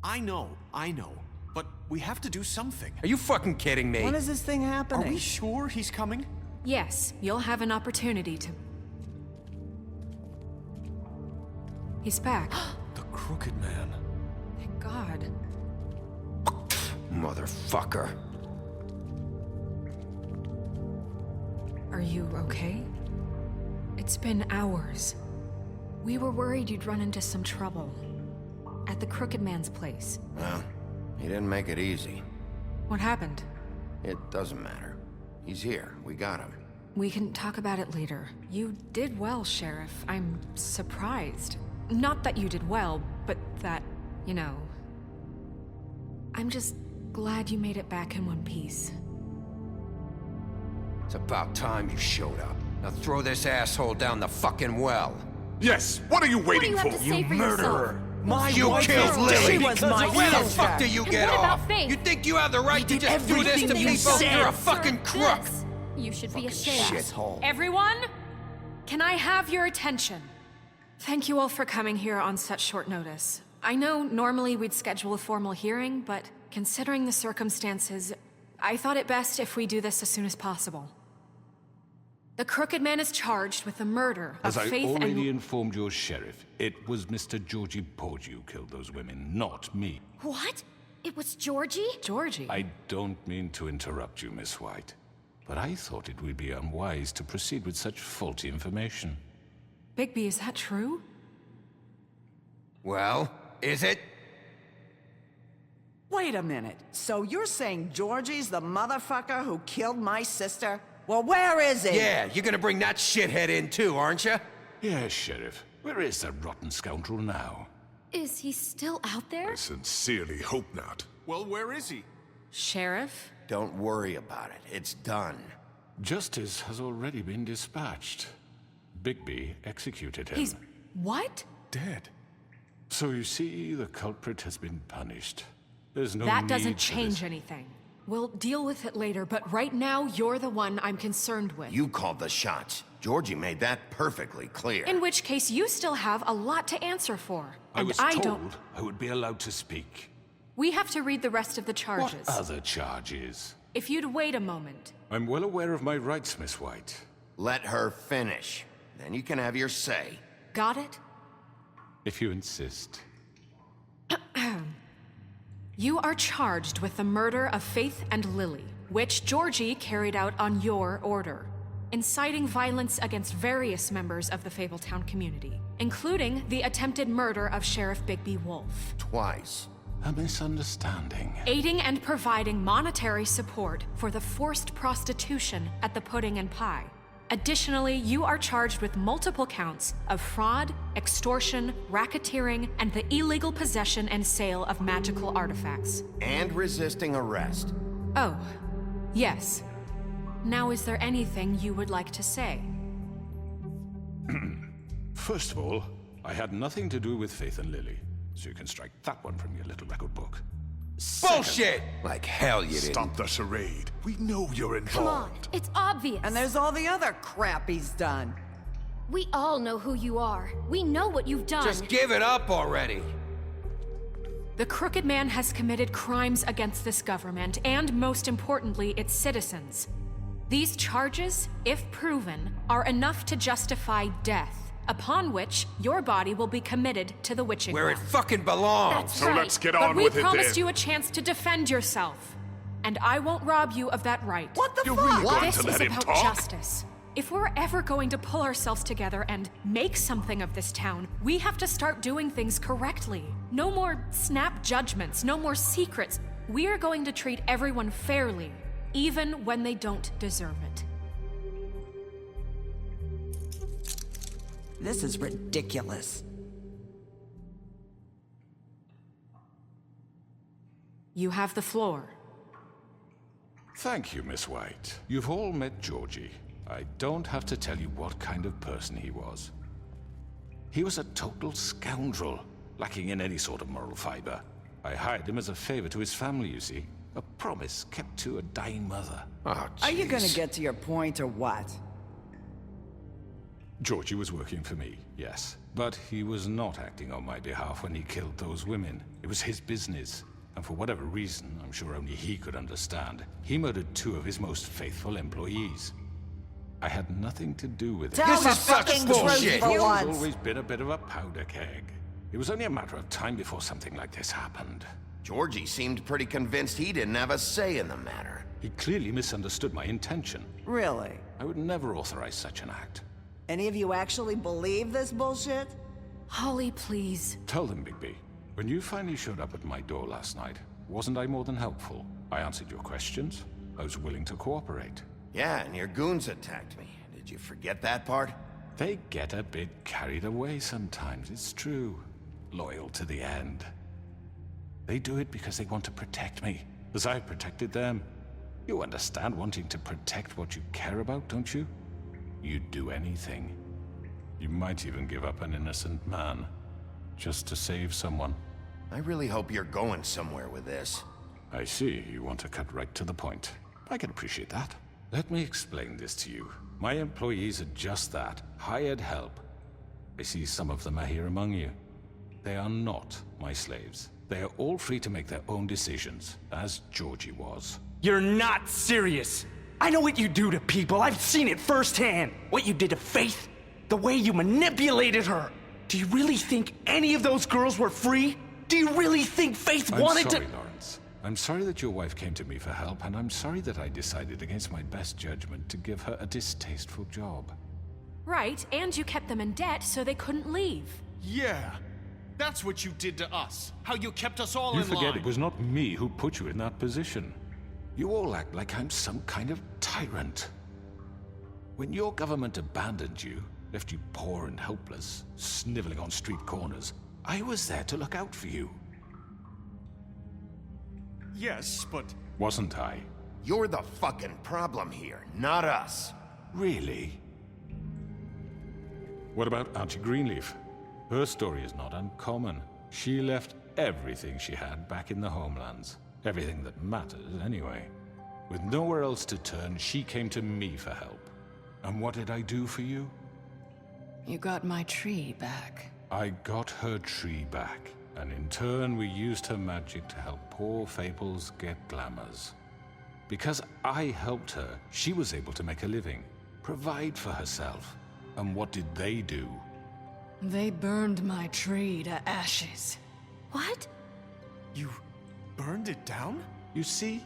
I know. But we have to do something. Are you fucking kidding me? When is this thing happening? Are we sure he's coming? Yes, you'll have an opportunity to... He's back. The Crooked Man. Thank God. Motherfucker. Are you okay? It's been hours. We were worried you'd run into some trouble. At the Crooked Man's place. Well, he didn't make it easy. What happened? It doesn't matter. He's here. We got him. We can talk about it later. You did well, Sheriff. I'm surprised. Not that you did well, but that, you know... I'm just glad you made it back in one piece. It's about time you showed up. Now throw this asshole down the fucking well. Yes, what are you waiting for? You murderer! You killed Lily! She was my Where the sister. fuck do you get what about off? Faith? You think you have the right to just do this to everything you people? said. You're a fucking crook! You should be ashamed. Shithole. Everyone, can I have your attention? Thank you all for coming here on such short notice. I know normally we'd schedule a formal hearing, but considering the circumstances, I thought it best if we do this as soon as possible. The Crooked Man is charged with the murder of As I Faith already and... informed your sheriff, it was Mr. Georgie Porgy who killed those women, not me. What? It was Georgie? Georgie? I don't mean to interrupt you, Miss White, but I thought it would be unwise to proceed with such faulty information. Bigby, is that true? Well, is it? Wait a minute. So you're saying Georgie's the motherfucker who killed my sister? Well, where is he? Yeah, you're gonna bring that shithead in too, aren't you? Yes, Sheriff. Where is that rotten scoundrel now? Is he still out there? I sincerely hope not. Well, where is he? Sheriff? Don't worry about it. It's done. Justice has already been dispatched. Bigby executed him. He's... what? Dead. So you see, the culprit has been punished. There's no That need doesn't for change this. anything. We'll deal with it later, but right now, you're the one I'm concerned with. You called the shots. Georgie made that perfectly clear. In which case, you still have a lot to answer for. I And was I told don't... I would be allowed to speak. We have to read the rest of the charges. What other charges? If you'd wait a moment. I'm well aware of my rights, Miss White. Let her finish. Then you can have your say. Got it? If you insist. You are charged with the murder of Faith and Lily, which Georgie carried out on your order, inciting violence against various members of the Fabletown community, including the attempted murder of Sheriff Bigby Wolf. Twice. A misunderstanding. Aiding and providing monetary support for the forced prostitution at the Pudding and Pie. Additionally, you are charged with multiple counts of fraud, extortion, racketeering, and the illegal possession and sale of magical artifacts. And resisting arrest. Oh, yes. Now, is there anything you would like to say? First of all, I had nothing to do with Faith and Lily, so you can strike that one from your little record book. Bullshit! Like hell you didn't. Stop the charade. We know you're Come on, involved. it's obvious. And there's all the other crap he's done. We all know who you are. We know what you've done. Just give it up already. The Crooked Man has committed crimes against this government and, most importantly, its citizens. These charges, if proven, are enough to justify death, upon which your body will be committed to the witching Where it well. fucking belongs. That's So right. let's get But on we with it promised then. you a chance to defend yourself, and I won't rob you of that right. What the You're fuck? really going This to is let him about talk? justice. If we're ever going to pull ourselves together and make something of this town, we have to start doing things correctly. No more snap judgments, no more secrets. We are going to treat everyone fairly, even when they don't deserve it. This is ridiculous. You have the floor. Thank you, Miss White. You've all met Georgie. I don't have to tell you what kind of person he was. He was a total scoundrel, lacking in any sort of moral fiber. I hired him as a favor to his family, you see. A promise kept to a dying mother. Oh, Are you gonna jeez. get to your point or what? Georgie was working for me, yes. But he was not acting on my behalf when he killed those women. It was his business. And for whatever reason, I'm sure only he could understand, he murdered 2 of his most faithful employees. I had nothing to do with it. Tell the is such fucking bullshit. truth for He's once. always been a bit of a powder keg. It was only a matter of time before something like this happened. Georgie seemed pretty convinced he didn't have a say in the matter. He clearly misunderstood my intention. Really? I would never authorize such an act. Any of you actually believe this bullshit? Holly, please. Tell them, Bigby. When you finally showed up at my door last night, wasn't I more than helpful? I answered your questions. I was willing to cooperate. Yeah, and your goons attacked me. Did you forget that part? They get a bit carried away sometimes, it's true. Loyal to the end. They do it because they want to protect me, as I've protected them. You understand wanting to protect what you care about, don't you? You'd do anything. You might even give up an innocent man, just to save someone. I really hope you're going somewhere with this. I see, you want to cut right to the point. I can appreciate that. Let me explain this to you. My employees are just that, hired help. I see some of them are here among you. They are not my slaves. They are all free to make their own decisions, as Georgie was. You're not serious. I know what you do to people. I've seen it firsthand. What you did to Faith. The way you manipulated her. Do you really think any of those girls were free? Do you really think Faith wanted to— I'm sorry, Lawrence. I'm sorry that your wife came to me for help, and I'm sorry that I decided against my best judgment to give her a distasteful job. Right, and you kept them in debt so they couldn't leave. Yeah. That's what you did to us. How you kept us all You in forget line. it was not me who put you in that position. You all act like I'm some kind of tyrant. When your government abandoned you, left you poor and helpless, sniveling on street corners, I was there to look out for you. Yes, but... Wasn't I? You're the fucking problem here, not us. Really? What about Auntie Greenleaf? Her story is not uncommon. She left everything she had back in the homelands. Everything that matters, anyway. With nowhere else to turn, she came to me for help. And what did I do for you? You got my tree back. I got her tree back, and in turn we used her magic to help poor Fables get glamours. Because I helped her, she was able to make a living, provide for herself. And what did they do? They burned my tree to ashes. What? You burned it down? You see?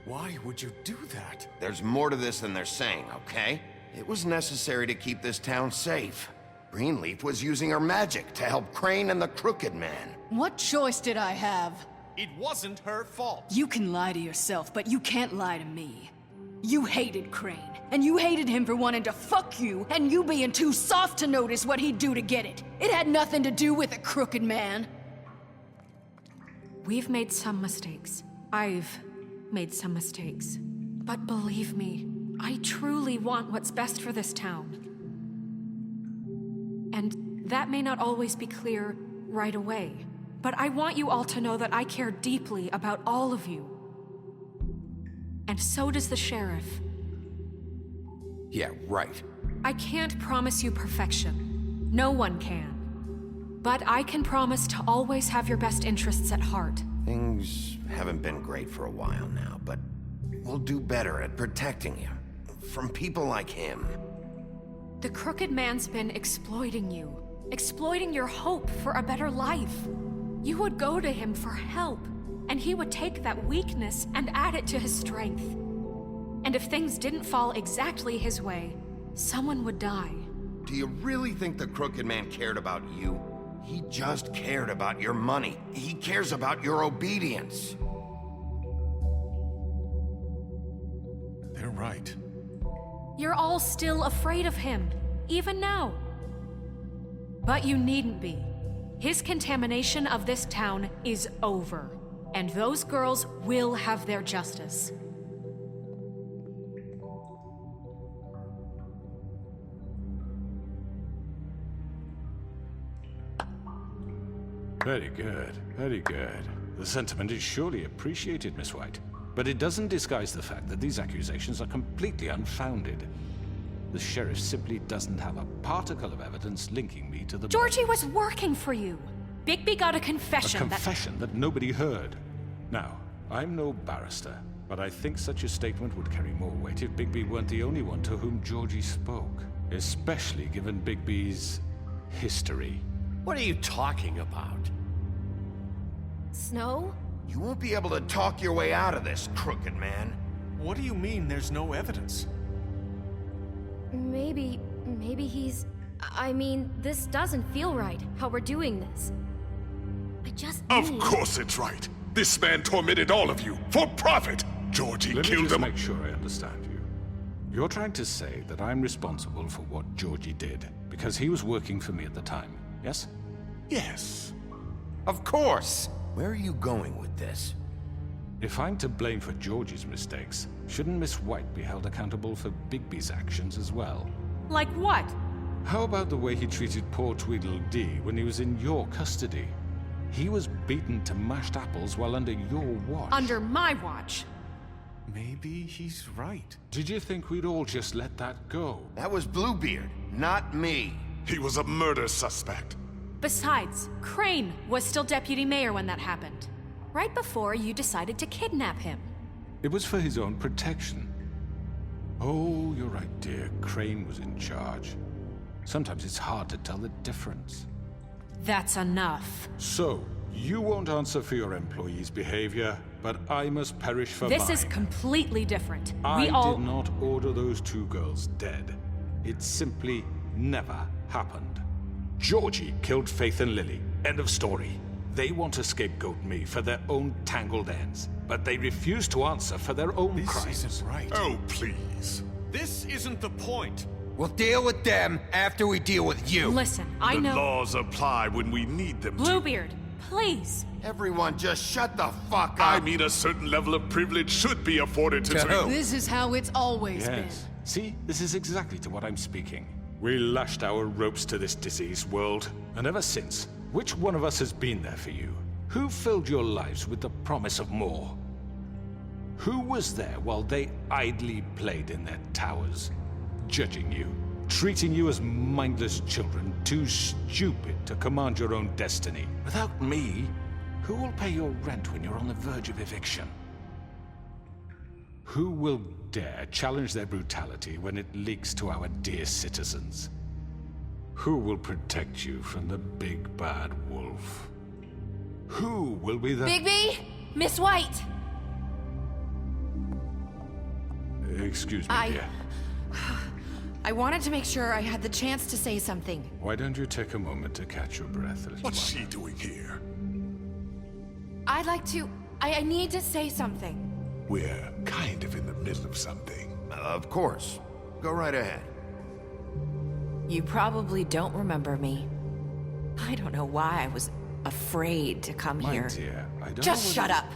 Why would you do that? There's more to this than they're saying, okay? It was necessary to keep this town safe. Greenleaf was using her magic to help Crane and the Crooked Man. What choice did I have? It wasn't her fault. You can lie to yourself, but you can't lie to me. You hated Crane, and you hated him for wanting to fuck you, and you being too soft to notice what he'd do to get it. It had nothing to do with the Crooked Man. We've made some mistakes. I've made some mistakes. But believe me, I truly want what's best for this town. And that may not always be clear right away, but I want you all to know that I care deeply about all of you. And so does the sheriff. Yeah, right. I can't promise you perfection. No one can. But I can promise to always have your best interests at heart. Things haven't been great for a while now, but we'll do better at protecting you. From people like him. The Crooked Man's been exploiting you. Exploiting your hope for a better life. You would go to him for help, and he would take that weakness and add it to his strength. And if things didn't fall exactly his way, someone would die. Do you really think the Crooked Man cared about you? He just cared about your money. He cares about your obedience. They're right. You're all still afraid of him, even now. But you needn't be. His contamination of this town is over, and those girls will have their justice. Very good, very good. The sentiment is surely appreciated, Miss White. But it doesn't disguise the fact that these accusations are completely unfounded. The sheriff simply doesn't have a particle of evidence linking me to the Georgie murders. was working for you. Bigby got a confession A confession that nobody heard. Now, I'm no barrister, but I think such a statement would carry more weight if Bigby weren't the only one to whom Georgie spoke. Especially given Bigby's history. What are you talking about? Snow? You won't be able to talk your way out of this, crooked man. What do you mean there's no evidence? Maybe he's... I mean, this doesn't feel right, how we're doing this. I just Of need... course it's right. This man tormented all of you for profit. Georgie Let me killed just them. make sure I understand you. You're trying to say that I'm responsible for what Georgie did because he was working for me at the time, yes? Yes. Of course. Where are you going with this? If I'm to blame for Georgie's mistakes, shouldn't Miss White be held accountable for Bigby's actions as well? Like what? How about the way he treated poor Tweedledee when he was in your custody? He was beaten to mashed apples while under your watch. Under my watch. Maybe he's right. Did you think we'd all just let that go? That was Bluebeard, not me. He was a murder suspect. Besides, Crane was still deputy mayor when that happened. Right before you decided to kidnap him. It was for his own protection. Oh, you're right, dear. Crane was in charge. Sometimes it's hard to tell the difference. That's enough. So, you won't answer for your employees' behavior, but I must perish for This mine. is completely different. I did not order those two girls dead. It simply never happened. Georgie killed Faith and Lily. End of story. They want to scapegoat me for their own tangled ends, but they refuse to answer for their own This crimes. isn't right. Oh, please. This isn't the point. We'll deal with them after we deal with you. Listen, I The know... laws apply when we need them to. Bluebeard, please. Everyone just shut the fuck up. I mean, a certain level of privilege should be afforded to... To who? This is how it's always been. Yes. See, this is exactly to what I'm speaking. We lashed our ropes to this diseased world, and ever since, which one of us has been there for you? Who filled your lives with the promise of more? Who was there while they idly played in their towers, judging you, treating you as mindless children, too stupid to command your own destiny? Without me, who will pay your rent when you're on the verge of eviction? Who will dare challenge their brutality when it leaks to our dear citizens? Who will protect you from the big bad wolf? Who will be the... Bigby! Miss White! Excuse me, dear. I wanted to make sure I had the chance to say something. Why don't you take a moment to catch your breath a little What's while? she doing here? I'd like to... I need to say something. We're kind of in the middle of something. Of course. Go right ahead. You probably don't remember me. I don't know why I was afraid to come My here. dear, I don't Just know shut up.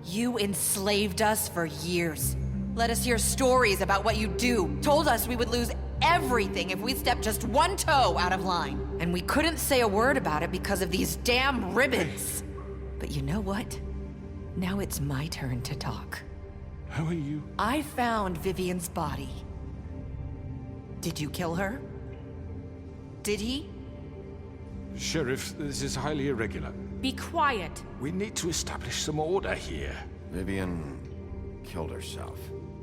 You enslaved us for years. Let us hear stories about what you do. Told us we would lose everything if we stepped just one toe out of line. And we couldn't say a word about it because of these damn ribbons. But you know what? Now it's my turn to talk. How are you? I found Vivian's body. Did you kill her? Did he? Sheriff, this is highly irregular. Be quiet. We need to establish some order here. Vivian killed herself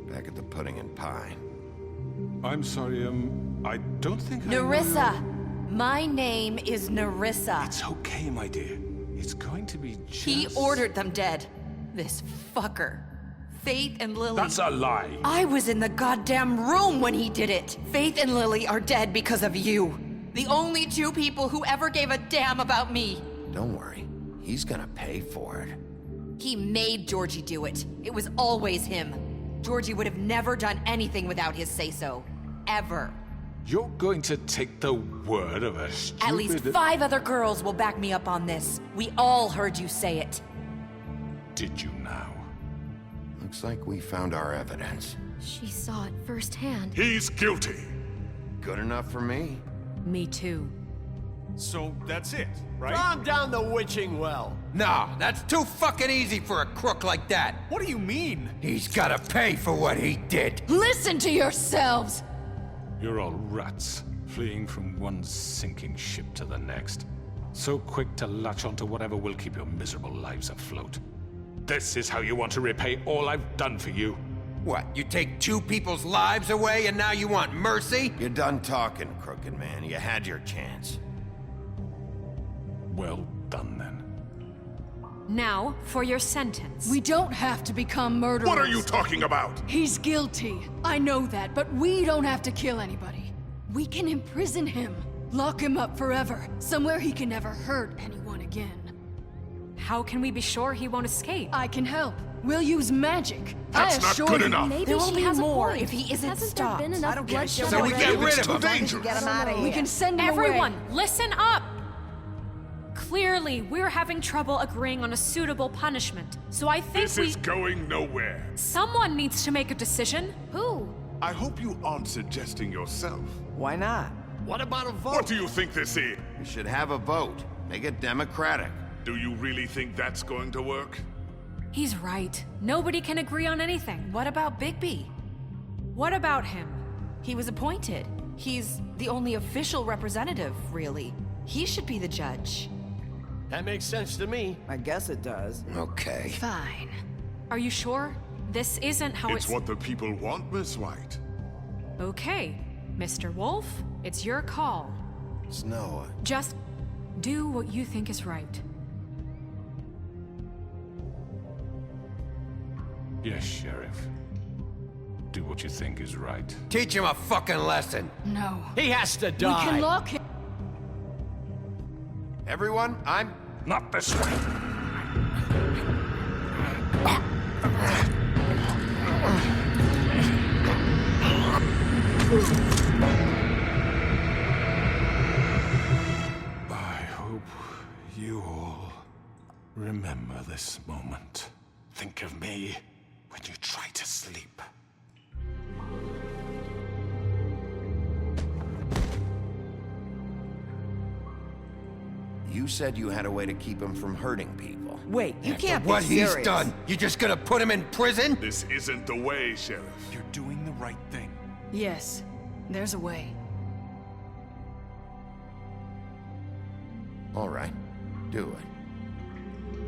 back at the Pudding and Pie. I'm sorry, I don't think I know Nerissa! your- My name is Nerissa. It's okay, my dear. It's going to be just... He ordered them dead. This fucker. Faith and Lily. That's a lie! I was in the goddamn room when he did it. Faith and Lily are dead because of you. The only two people who ever gave a damn about me. Don't worry. He's gonna pay for it. He made Georgie do it. It was always him. Georgie would have never done anything without his say-so. Ever. You're going to take the word of a stupid... At least 5 other girls will back me up on this. We all heard you say it. Did you now? Looks like we found our evidence. She saw it firsthand. He's guilty. Good enough for me. Me too. So that's it, right? Calm down the witching well. No, that's too fucking easy for a crook like that. What do you mean? He's gotta pay for what he did. Listen to yourselves! You're all rats, fleeing from one sinking ship to the next. So quick to latch onto whatever will keep your miserable lives afloat. This is how you want to repay all I've done for you? What, you take 2 people's lives away and now you want mercy? You're done talking, Crooked Man. You had your chance. Well done, then. Now, for your sentence. We don't have to become murderers. What are you talking about? He's guilty. I know that, but we don't have to kill anybody. We can imprison him. Lock him up forever. Somewhere he can never hurt anyone again. How can we be sure he won't escape? I can help. We'll use magic. That's I not assure good you. enough. Maybe There will she be has more a point. if he isn't Hasn't stopped. there been I enough don't give a bloodshed shit So we what get they do. rid of It's too him. dangerous. Get him out of here. We can send him Everyone, away. listen up! Clearly, we're having trouble agreeing on a suitable punishment, so I think This is going nowhere. Someone needs to make a decision. Who? I hope you aren't suggesting yourself. Why not? What about a vote? What do you think this is? We should have a vote. Make it democratic. Do you really think that's going to work? He's right. Nobody can agree on anything. What about Bigby? What about him? He was appointed. He's the only official representative, really. He should be the judge. That makes sense to me. I guess it does. Okay. Fine. Are you sure? This isn't how It's what the people want, Miss White. Okay, Mr. Wolf, it's your call. Snow. Just do what you think is right. Yes, Sheriff. Do what you think is right. Teach him a fucking lesson. No. He has to We die. can lock him. Everyone, I'm... Not this way! I hope you all remember this moment. Think of me when you try to sleep. You said you had a way to keep him from hurting people. Wait, you can't be What serious. he's done, you just gonna put him in prison? This isn't the way, Sheriff. You're doing the right thing. Yes, there's a way. All right. Do it.